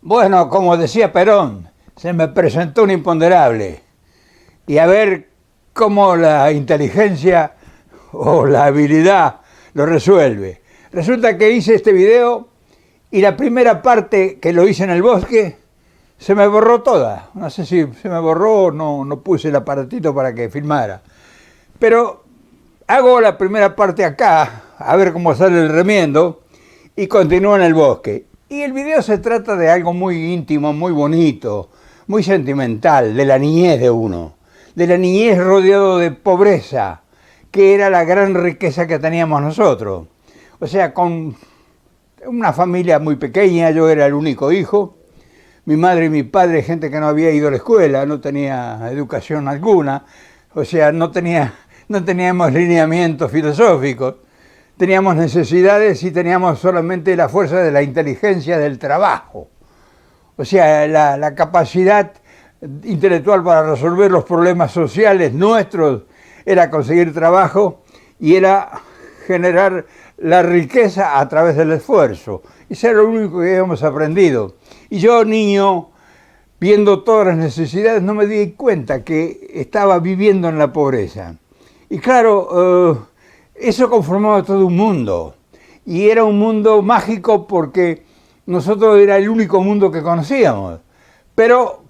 Bueno, como decía Perón, se me presentó un imponderable. Y a ver cómo la inteligencia o la habilidad lo resuelve. Resulta que hice este video y la primera parte que lo hice en el bosque se me borró toda. No sé si se me borró o no puse el aparatito para que filmara. Pero hago la primera parte acá, a ver cómo sale el remiendo, y continúo en el bosque. Y el video se trata de algo muy íntimo, muy bonito, muy sentimental, de la niñez de uno, de la niñez rodeado de pobreza, que era la gran riqueza que teníamos nosotros. O sea, con una familia muy pequeña, yo era el único hijo, mi madre y mi padre, gente que no había ido a la escuela, no tenía educación alguna, o sea, no teníamos lineamientos filosóficos, teníamos necesidades y teníamos solamente la fuerza de la inteligencia del trabajo. O sea, la capacidad intelectual para resolver los problemas sociales nuestros era conseguir trabajo y era generar la riqueza a través del esfuerzo. Eso era lo único que habíamos aprendido. Y yo, niño, viendo todas las necesidades, no me di cuenta que estaba viviendo en la pobreza. Y claro, eso conformaba todo un mundo. Y era un mundo mágico porque nosotros era el único mundo que conocíamos. Pero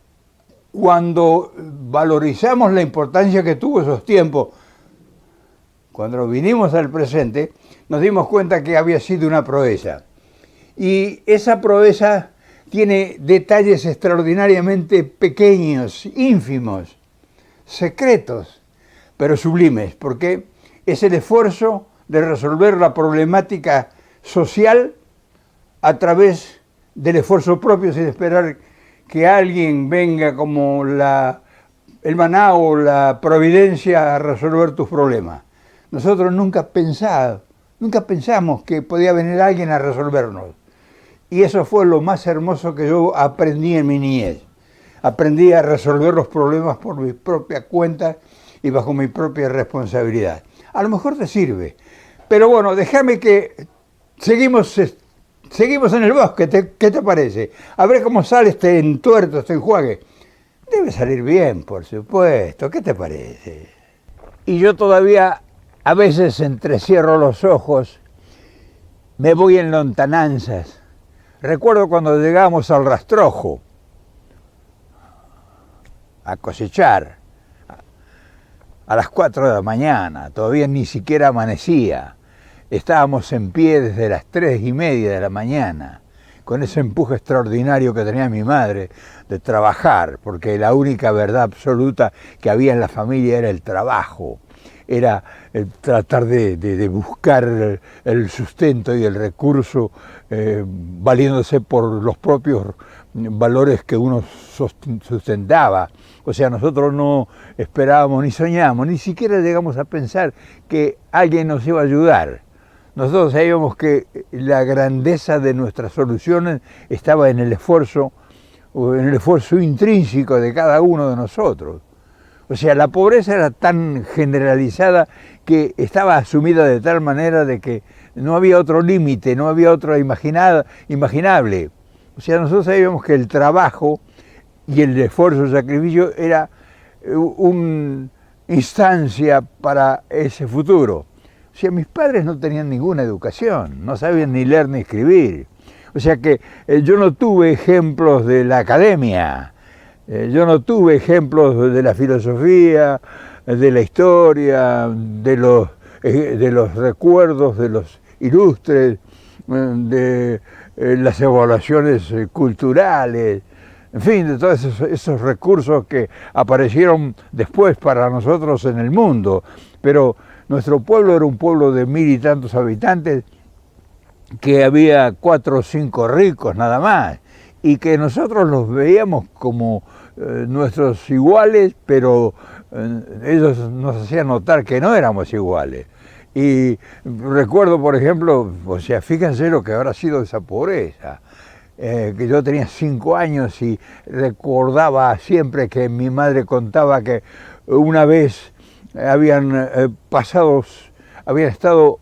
cuando valorizamos la importancia que tuvo esos tiempos, cuando vinimos al presente, nos dimos cuenta que había sido una proeza. Y esa proeza tiene detalles extraordinariamente pequeños, ínfimos, secretos, pero sublimes, porque es el esfuerzo de resolver la problemática social a través del esfuerzo propio, sin esperar que alguien venga como el maná o la providencia a resolver tus problemas. Nosotros nunca pensamos que podía venir alguien a resolvernos. Y eso fue lo más hermoso que yo aprendí en mi niñez. Aprendí a resolver los problemas por mi propia cuenta y bajo mi propia responsabilidad. A lo mejor te sirve. Pero bueno, déjame que seguimos en el bosque. ¿Qué te parece? A ver cómo sale este entuerto, este enjuague. Debe salir bien, por supuesto. ¿Qué te parece? Y yo todavía a veces entrecierro los ojos, me voy en lontananzas. Recuerdo cuando llegamos al rastrojo a cosechar a las 4 de la mañana, todavía ni siquiera amanecía. Estábamos en pie desde las 3:30 de la mañana, con ese empuje extraordinario que tenía mi madre de trabajar, porque la única verdad absoluta que había en la familia era el trabajo. Era el tratar de buscar el sustento y el recurso valiéndose por los propios valores que uno sustentaba. O sea, nosotros no esperábamos ni soñábamos, ni siquiera llegamos a pensar que alguien nos iba a ayudar. Nosotros sabíamos que la grandeza de nuestras soluciones estaba en el esfuerzo intrínseco de cada uno de nosotros. O sea, la pobreza era tan generalizada que estaba asumida de tal manera de que no había otro límite, no había otro imaginable. O sea, nosotros sabíamos que el trabajo y el esfuerzo, el sacrificio era una instancia para ese futuro. O sea, mis padres no tenían ninguna educación, no sabían ni leer ni escribir. O sea que yo no tuve ejemplos de la academia. Yo no tuve ejemplos de la filosofía, de la historia, de los recuerdos de los ilustres, de las evaluaciones culturales, en fin, de todos esos recursos que aparecieron después para nosotros en el mundo. Pero nuestro pueblo era un pueblo de 1000 y tantos habitantes, que había 4 o 5 ricos nada más, y que nosotros los veíamos como nuestros iguales, pero ellos nos hacían notar que no éramos iguales. Y recuerdo, por ejemplo, o sea, fíjense lo que habrá sido esa pobreza, que yo tenía 5 años y recordaba siempre que mi madre contaba que una vez habían estado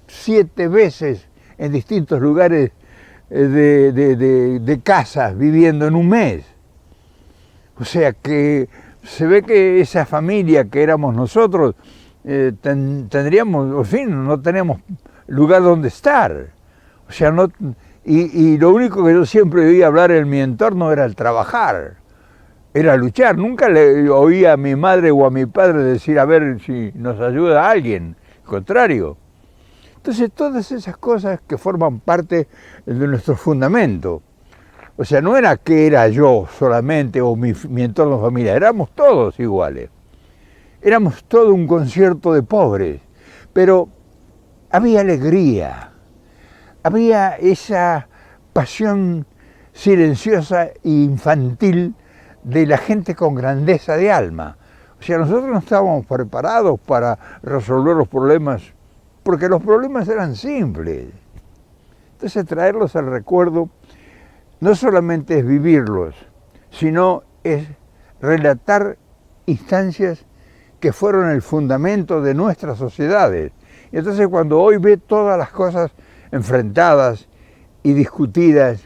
siete veces en distintos lugares de casas viviendo en un mes. O sea que se ve que esa familia que éramos nosotros, tendríamos, en fin, no teníamos lugar donde estar. O sea, no, y lo único que yo siempre oía hablar en mi entorno era el trabajar, era luchar. Nunca le oía a mi madre o a mi padre decir a ver si nos ayuda alguien, al contrario. Entonces todas esas cosas que forman parte de nuestro fundamento. O sea, no era que era yo solamente o mi entorno familiar, éramos todos iguales. Éramos todo un concierto de pobres, pero había alegría, había esa pasión silenciosa e infantil de la gente con grandeza de alma. O sea, nosotros no estábamos preparados para resolver los problemas, porque los problemas eran simples. Entonces traerlos al recuerdo no solamente es vivirlos, sino es relatar instancias que fueron el fundamento de nuestras sociedades. Y entonces cuando hoy ve todas las cosas enfrentadas y discutidas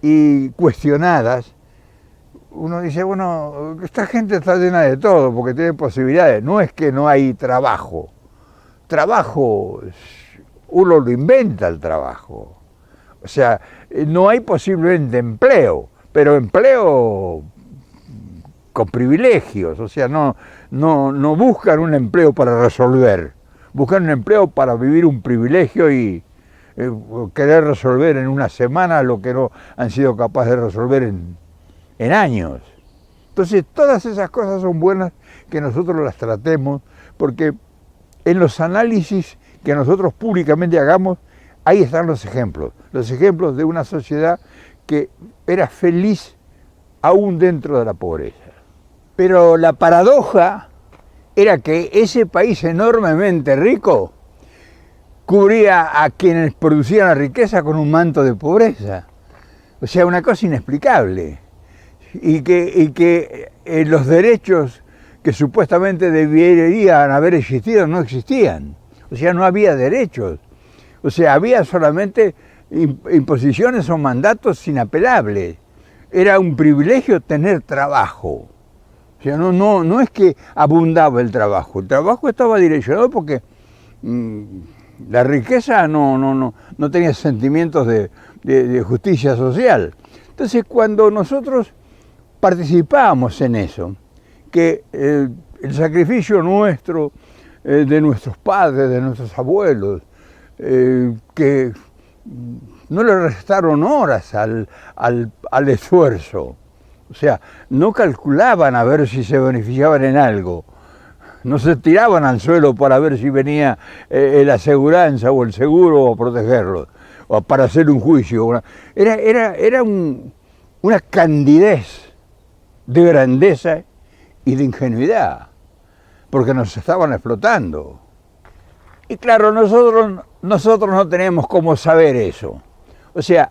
y cuestionadas, uno dice, bueno, esta gente está llena de todo porque tiene posibilidades. No es que no hay trabajo. Trabajo, uno lo inventa el trabajo. O sea, no hay posiblemente empleo, pero empleo con privilegios. O sea, no buscan un empleo para resolver, buscan un empleo para vivir un privilegio y querer resolver en una semana lo que no han sido capaces de resolver en años. Entonces, todas esas cosas son buenas que nosotros las tratemos, porque en los análisis que nosotros públicamente hagamos, ahí están los ejemplos de una sociedad que era feliz aún dentro de la pobreza. Pero la paradoja era que ese país enormemente rico cubría a quienes producían la riqueza con un manto de pobreza. O sea, una cosa inexplicable. Y que los derechos que supuestamente deberían haber existido no existían. O sea, no había derechos. O sea, había solamente imposiciones o mandatos inapelables. Era un privilegio tener trabajo. O sea, no es que abundaba el trabajo estaba direccionado porque la riqueza no tenía sentimientos de justicia social. Entonces, cuando nosotros participábamos en eso, que el sacrificio nuestro, de nuestros padres, de nuestros abuelos, que no le restaron horas al esfuerzo. O sea, no calculaban a ver si se beneficiaban en algo. No se tiraban al suelo para ver si venía la aseguranza o el seguro a protegerlos, o para hacer un juicio. Era una candidez de grandeza y de ingenuidad, porque nos estaban explotando. Y claro, nosotros no tenemos cómo saber eso. O sea,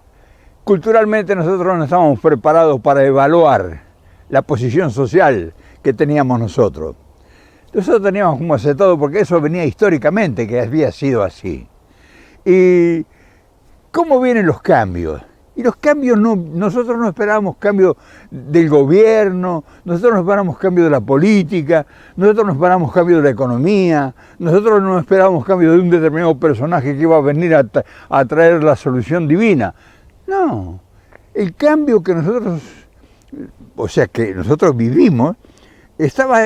culturalmente nosotros no estábamos preparados para evaluar la posición social que teníamos nosotros. Nosotros teníamos como hacer todo, porque eso venía históricamente, que había sido así. ¿Y cómo vienen los cambios? Y los cambios, nosotros no esperábamos cambio del gobierno, nosotros no esperábamos cambio de la política, nosotros no esperábamos cambio de la economía, nosotros no esperábamos cambio de un determinado personaje que iba a venir a traer la solución divina. No, el cambio que nosotros vivimos, estaba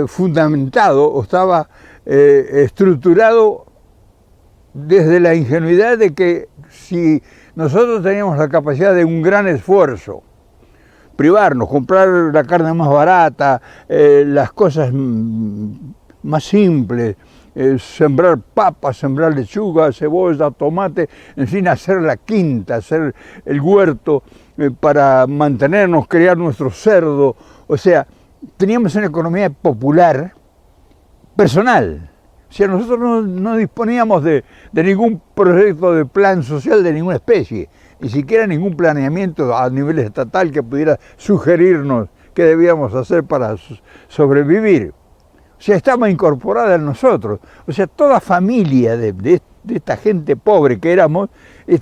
fundamentado o estaba estructurado desde la ingenuidad de que si nosotros teníamos la capacidad de un gran esfuerzo, privarnos, comprar la carne más barata, las cosas más simples, sembrar papas, sembrar lechuga, cebolla, tomate, en fin, hacer la quinta, hacer el huerto para mantenernos, criar nuestro cerdo. O sea, teníamos una economía popular, personal. O sea, nosotros no disponíamos de ningún proyecto de plan social de ninguna especie, ni siquiera ningún planeamiento a nivel estatal que pudiera sugerirnos qué debíamos hacer para sobrevivir. O sea, estaba incorporada en nosotros. O sea, toda familia de de esta gente pobre que éramos,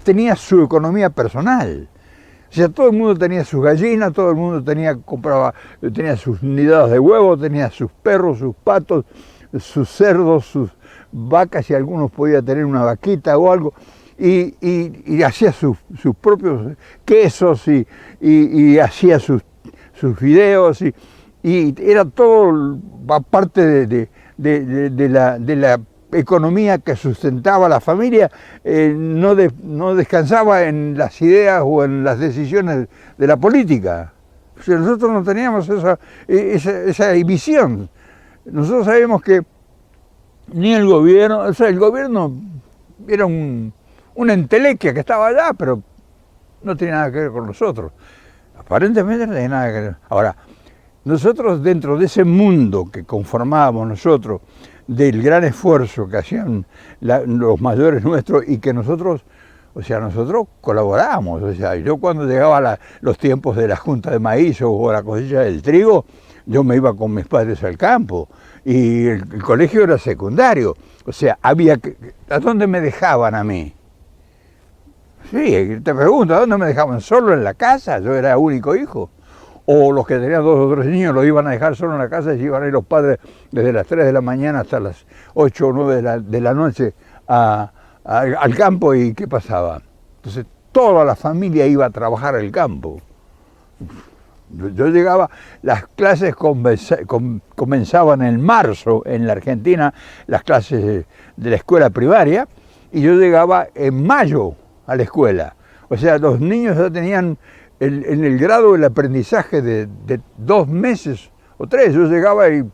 tenía su economía personal. O sea, todo el mundo tenía sus gallinas, todo el mundo tenía sus nidadas de huevos, tenía sus perros, sus patos, sus cerdos, sus vacas, y algunos podían tener una vaquita o algo, y hacía sus propios quesos y hacía sus fideos, y era todo parte de la economía que sustentaba a la familia. No descansaba en las ideas o en las decisiones de la política. O sea, nosotros no teníamos esa visión. Nosotros sabíamos que ni el gobierno, o sea, el gobierno era una entelequia que estaba allá, pero no tenía nada que ver con nosotros. Aparentemente no tenía nada que ver. Ahora, nosotros dentro de ese mundo que conformábamos nosotros, del gran esfuerzo que hacían los mayores nuestros, y que nosotros colaborábamos. O sea, yo cuando llegaba los tiempos de la junta de maíz o la cosecha del trigo, yo me iba con mis padres al campo, y el colegio era secundario. O sea, ¿a dónde me dejaban a mí? Sí, te pregunto, ¿a dónde me dejaban? ¿Solo en la casa? Yo era único hijo. O los que tenían 2 o 3 niños los iban a dejar solo en la casa, y se iban a ir los padres desde las 3 de la mañana hasta las 8 o 9 de la noche al campo. ¿Y qué pasaba? Entonces toda la familia iba a trabajar al campo. Yo llegaba, las clases comenzaban en marzo en la Argentina, las clases de la escuela primaria, y yo llegaba en mayo a la escuela. O sea, los niños ya tenían en el grado del aprendizaje de 2 meses o 3, yo llegaba y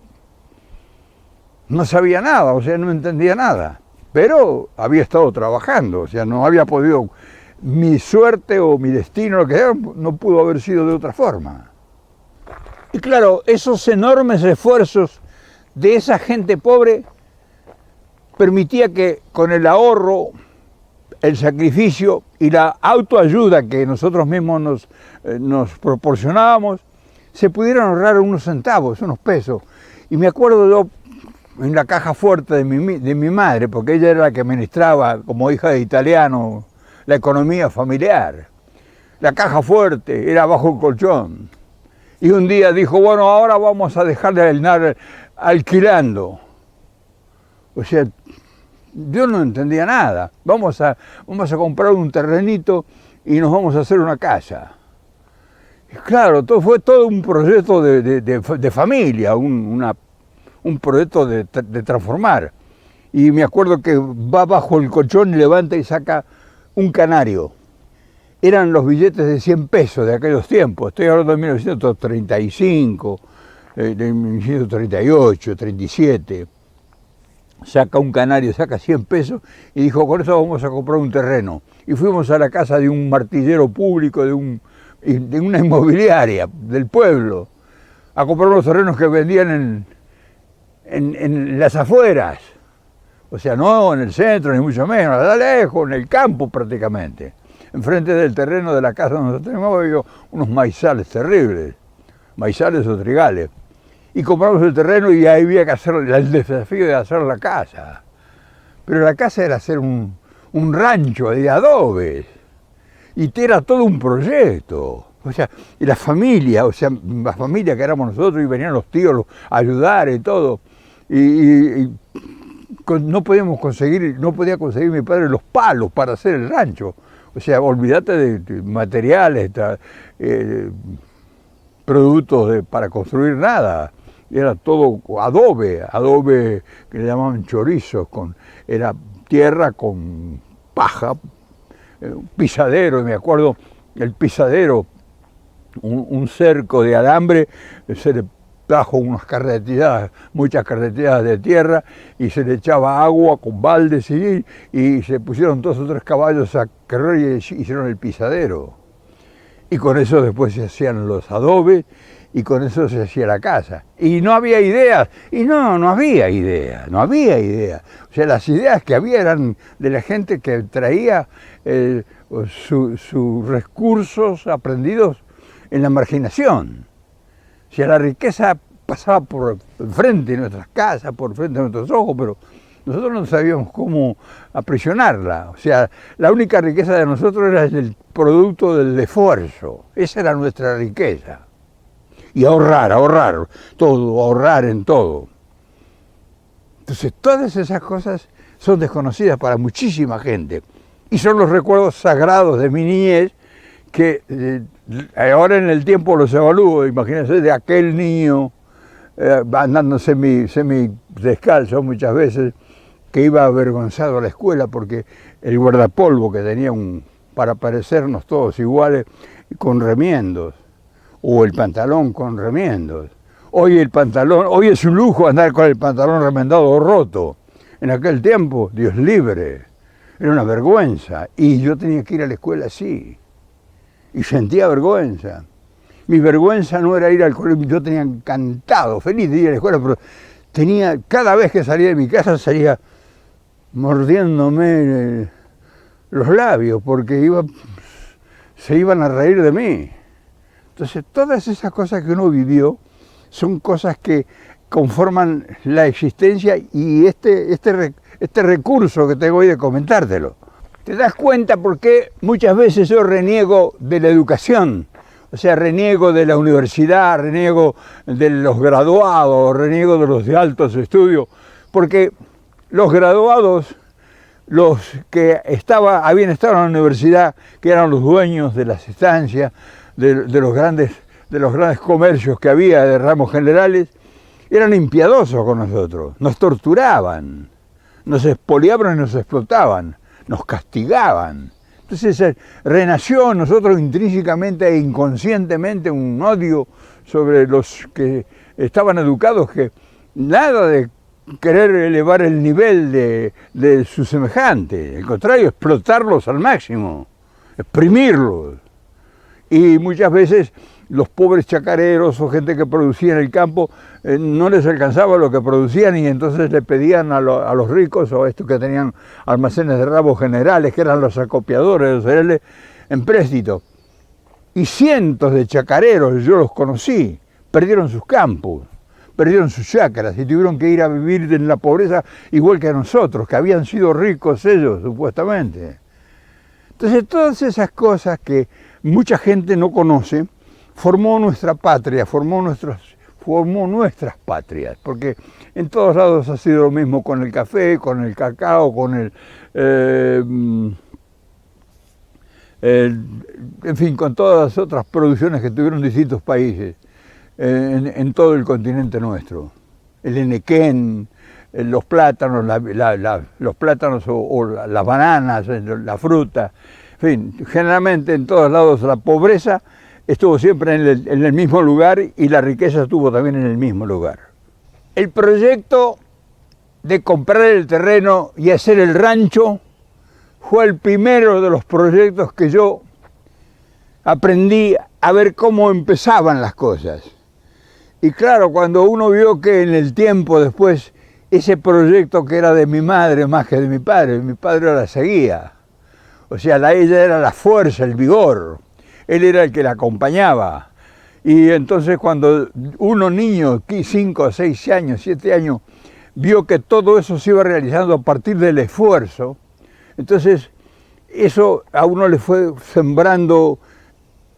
no sabía nada, o sea, no entendía nada, pero había estado trabajando, o sea, no había podido, mi suerte o mi destino, lo que sea, no pudo haber sido de otra forma. Y claro, esos enormes esfuerzos de esa gente pobre permitía que con el ahorro, el sacrificio y la autoayuda que nosotros mismos nos proporcionábamos, se pudieran ahorrar unos centavos, unos pesos. Y me acuerdo yo en la caja fuerte de mi madre, porque ella era la que administraba, como hija de italiano, la economía familiar. La caja fuerte era bajo el colchón. Y un día dijo, bueno, ahora vamos a dejar de andar alquilando. O sea, yo no entendía nada. Vamos a comprar un terrenito y nos vamos a hacer una casa. Y claro, fue todo un proyecto de familia, un proyecto de transformar. Y me acuerdo que va bajo el colchón y levanta y saca un canario. Eran los billetes de 100 pesos de aquellos tiempos. Estoy hablando de 1935, de 1938, 37. Saca un canario, saca 100 pesos y dijo, con eso vamos a comprar un terreno. Y fuimos a la casa de un martillero público, de una inmobiliaria del pueblo, a comprar los terrenos que vendían en las afueras. O sea, no en el centro, ni mucho menos, allá lejos, en el campo prácticamente. Enfrente del terreno de la casa donde nosotros teníamos había unos maizales terribles, maizales o trigales. Y compramos el terreno y ahí había que hacer el desafío de hacer la casa. Pero la casa era hacer un rancho de adobes. Y era todo un proyecto. O sea, y la familia que éramos nosotros, y venían los tíos a ayudar y todo. Y no podía conseguir mi padre los palos para hacer el rancho. O sea, olvídate de materiales, productos para construir nada. Era todo adobe que le llamaban chorizos, era tierra con paja, pisadero, y me acuerdo, el pisadero, un cerco de alambre, se le trajo muchas carretillas de tierra, y se le echaba agua con baldes y se pusieron 2 o 3 caballos a correr y hicieron el pisadero. Y con eso después se hacían los adobes, y con eso se hacía la casa. Y no había ideas, y no había ideas. O sea, las ideas que había eran de la gente que traía sus recursos aprendidos en la marginación. O sea, la riqueza pasaba por frente de nuestras casas, por frente de nuestros ojos, pero nosotros no sabíamos cómo aprisionarla. O sea, la única riqueza de nosotros era el producto del esfuerzo. Esa era nuestra riqueza. Y ahorrar todo, ahorrar en todo. Entonces, todas esas cosas son desconocidas para muchísima gente. Y son los recuerdos sagrados de mi niñez que ahora en el tiempo los evalúo. Imagínense de aquel niño andando semi descalzo muchas veces, que iba avergonzado a la escuela porque el guardapolvo que tenía para parecernos todos iguales, con remiendos, o el pantalón con remiendos. Hoy es un lujo andar con el pantalón remendado o roto. En aquel tiempo, Dios libre, era una vergüenza. Y yo tenía que ir a la escuela así. Y sentía vergüenza. Mi vergüenza no era ir al colegio, yo tenía encantado, feliz de ir a la escuela, pero cada vez que salía de mi casa salía mordiéndome los labios, porque se iban a reír de mí. Entonces, todas esas cosas que uno vivió son cosas que conforman la existencia y este recurso que tengo hoy de comentártelo. ¿Te das cuenta por qué muchas veces yo reniego de la educación? O sea, reniego de la universidad, reniego de los graduados, reniego de los de altos estudios, porque los graduados, los que habían estado en la universidad, que eran los dueños de las estancias, de los grandes comercios que había de ramos generales, eran impiadosos con nosotros, nos torturaban, nos expoliaban y nos explotaban, nos castigaban. Entonces renació en nosotros intrínsecamente e inconscientemente un odio sobre los que estaban educados, que nada de querer elevar el nivel de sus semejantes, al contrario, explotarlos al máximo, exprimirlos. Y muchas veces los pobres chacareros o gente que producía en el campo no les alcanzaba lo que producían y entonces le pedían a los ricos o a estos que tenían almacenes de ramos generales, que eran los acopiadores de los cereales, en préstito. Y cientos de chacareros, yo los conocí, perdieron sus campos, perdieron sus chacras y tuvieron que ir a vivir en la pobreza igual que nosotros, que habían sido ricos ellos, supuestamente. Entonces, todas esas cosas que mucha gente no conoce, formó nuestra patria, formó nuestras patrias, porque en todos lados ha sido lo mismo con el café, con el cacao, en fin, con todas las otras producciones que tuvieron distintos países en todo el continente nuestro. El enequén, los plátanos, los plátanos o las bananas, la fruta, en fin, generalmente en todos lados la pobreza estuvo siempre en el mismo lugar y la riqueza estuvo también en el mismo lugar. El proyecto de comprar el terreno y hacer el rancho fue el primero de los proyectos que yo aprendí a ver cómo empezaban las cosas. Y claro, cuando uno vio que en el tiempo después ese proyecto que era de mi madre más que de mi padre la seguía. O sea, ella era la fuerza, el vigor. Él era el que la acompañaba. Y entonces cuando uno niño, 5, 6 años, 7 años, vio que todo eso se iba realizando a partir del esfuerzo, entonces eso a uno le fue sembrando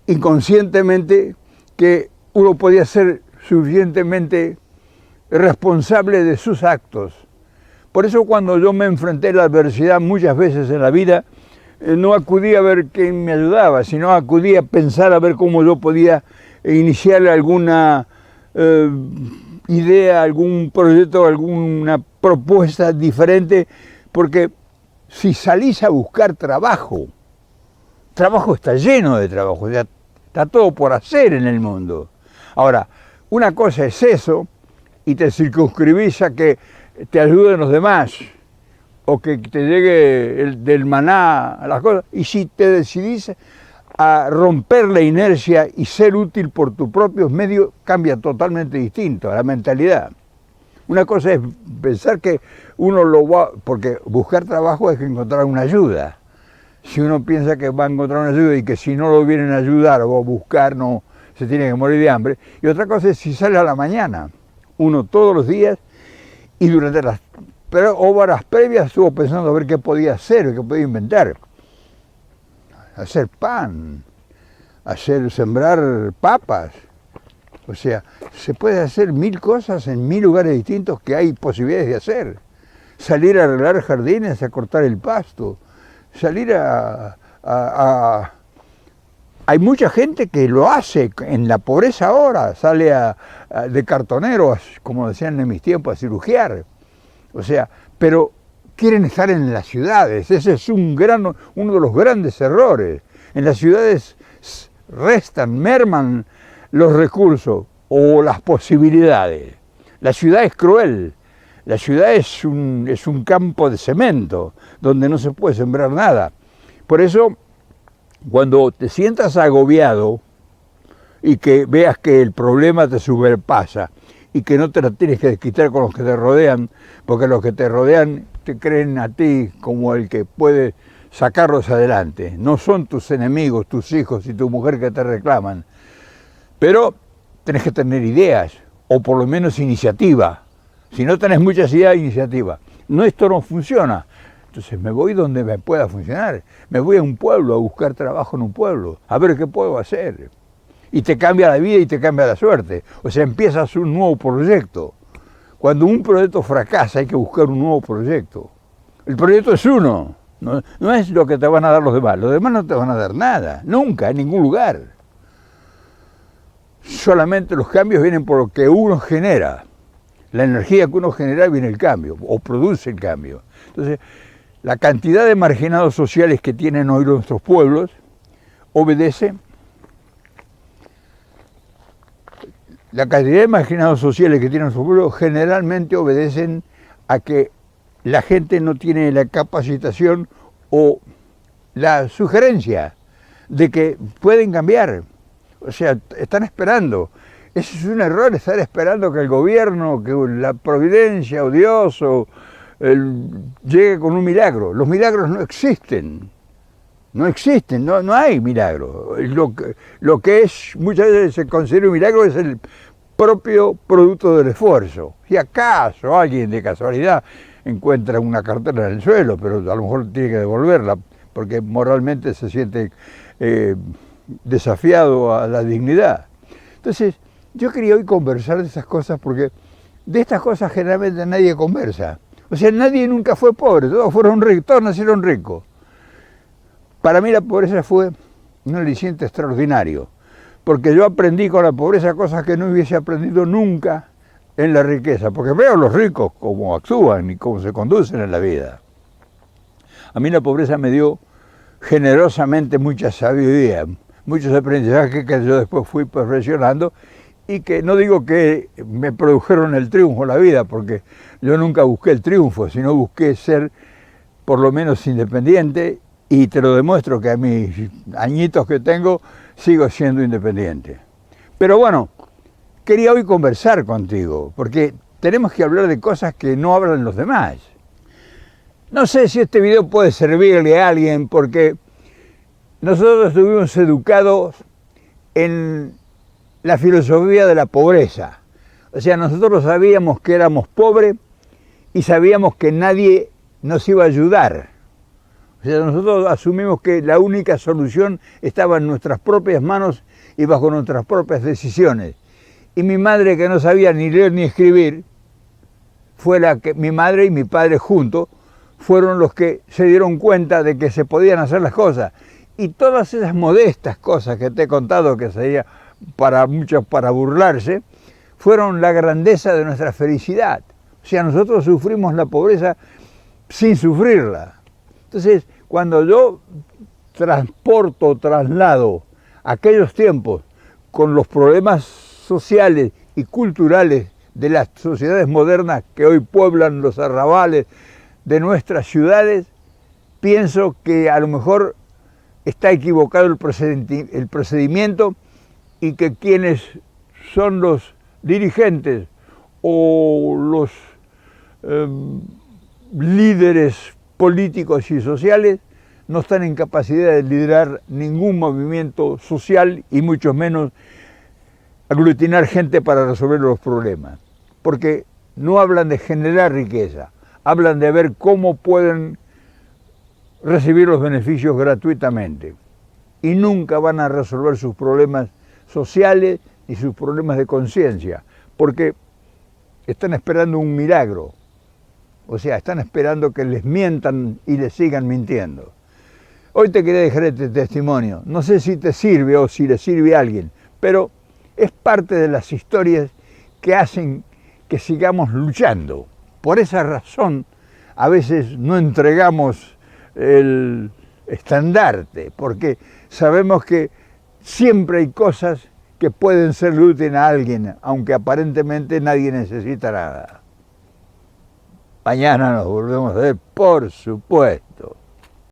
inconscientemente que uno podía ser suficientemente responsable de sus actos. Por eso cuando yo me enfrenté a la adversidad muchas veces en la vida, no acudí a ver quién me ayudaba, sino acudí a pensar a ver cómo yo podía iniciar alguna idea, algún proyecto, alguna propuesta diferente, porque si salís a buscar trabajo está lleno de trabajo, ya está todo por hacer en el mundo. Ahora, una cosa es eso, y te circunscribís a que te ayuden los demás, o que te llegue del maná a las cosas, y si te decidís a romper la inercia y ser útil por tus propios medios, cambia totalmente distinto la mentalidad. Una cosa es pensar que uno lo va, porque buscar trabajo es que encontrar una ayuda. Si uno piensa que va a encontrar una ayuda y que si no lo vienen a ayudar o a buscar, no, se tiene que morir de hambre. Y otra cosa es si sale a la mañana, uno todos los días, y durante las pero horas previas estuvo pensando a ver qué podía hacer, qué podía inventar. Hacer pan, sembrar papas. O sea, se puede hacer 1000 cosas en 1000 lugares distintos que hay posibilidades de hacer. Salir a arreglar jardines, a cortar el pasto, salir Hay mucha gente que lo hace en la pobreza ahora, sale de cartonero, como decían en mis tiempos, a cirugiar. O sea, pero quieren estar en las ciudades. Ese es uno de los grandes errores. En las ciudades merman los recursos o las posibilidades. La ciudad es cruel. La ciudad es un campo de cemento donde no se puede sembrar nada. Por eso, cuando te sientas agobiado y que veas que el problema te sobrepasa y que no te la tienes que desquitar con los que te rodean, porque los que te rodean te creen a ti como el que puede sacarlos adelante. No son tus enemigos, tus hijos y tu mujer que te reclaman. Pero tenés que tener ideas, o por lo menos iniciativa. Si no tenés muchas ideas, iniciativa. No, esto no funciona. Entonces me voy donde me pueda funcionar. Me voy a un pueblo a buscar trabajo en un pueblo, a ver qué puedo hacer. Y te cambia la vida y te cambia la suerte. O sea, empiezas un nuevo proyecto. Cuando un proyecto fracasa hay que buscar un nuevo proyecto. El proyecto es uno, no es lo que te van a dar los demás. Los demás no te van a dar nada, nunca, en ningún lugar. Solamente los cambios vienen por lo que uno genera. La energía que uno genera viene el cambio, o produce el cambio. Entonces, la cantidad de marginados sociales que tienen hoy nuestros pueblos obedece. La cantidad de marginados sociales que tienen nuestros pueblos generalmente obedecen a que la gente no tiene la capacitación o la sugerencia de que pueden cambiar. O sea, están esperando. Eso es un error, estar esperando que el gobierno, que la providencia o Dios llegue con un milagro. Los milagros no existen. No existen, no hay milagro. Lo que es muchas veces se considera un milagro es el propio producto del esfuerzo. Si acaso alguien de casualidad encuentra una cartera en el suelo, pero a lo mejor tiene que devolverla porque moralmente se siente desafiado a la dignidad. Entonces, yo quería hoy conversar de esas cosas porque de estas cosas generalmente nadie conversa. O sea, nadie nunca fue pobre, todos fueron ricos, todos nacieron ricos. Para mí la pobreza fue un aliciente extraordinario, porque yo aprendí con la pobreza cosas que no hubiese aprendido nunca en la riqueza, porque veo a los ricos cómo actúan y cómo se conducen en la vida. A mí la pobreza me dio generosamente mucha sabiduría, muchos aprendizajes que yo después fui perfeccionando y que no digo que me produjeron el triunfo en la vida, porque yo nunca busqué el triunfo, sino busqué ser por lo menos independiente. Y te lo demuestro que a mis añitos que tengo sigo siendo independiente. Pero bueno, quería hoy conversar contigo, porque tenemos que hablar de cosas que no hablan los demás. No sé si este video puede servirle a alguien, porque nosotros estuvimos educados en la filosofía de la pobreza. O sea, nosotros sabíamos que éramos pobres y sabíamos que nadie nos iba a ayudar. O sea, nosotros asumimos que la única solución estaba en nuestras propias manos y bajo nuestras propias decisiones. Y mi madre, que no sabía ni leer ni escribir, fue la que mi madre y mi padre juntos fueron los que se dieron cuenta de que se podían hacer las cosas. Y todas esas modestas cosas que te he contado, que sería para muchos para burlarse, fueron la grandeza de nuestra felicidad. O sea, nosotros sufrimos la pobreza sin sufrirla. Entonces, cuando yo traslado aquellos tiempos con los problemas sociales y culturales de las sociedades modernas que hoy pueblan los arrabales de nuestras ciudades, pienso que a lo mejor está equivocado el procedimiento y que quienes son los dirigentes o los líderes políticos y sociales no están en capacidad de liderar ningún movimiento social y mucho menos aglutinar gente para resolver los problemas, porque no hablan de generar riqueza, hablan de ver cómo pueden recibir los beneficios gratuitamente y nunca van a resolver sus problemas sociales ni sus problemas de conciencia, porque están esperando un milagro, o sea, están esperando que les mientan y les sigan mintiendo. Hoy te quería dejar este testimonio, no sé si te sirve o si le sirve a alguien, pero es parte de las historias que hacen que sigamos luchando. Por esa razón, a veces no entregamos el estandarte, porque sabemos que siempre hay cosas que pueden ser útiles a alguien, aunque aparentemente nadie necesita nada. Mañana nos volvemos a ver, por supuesto.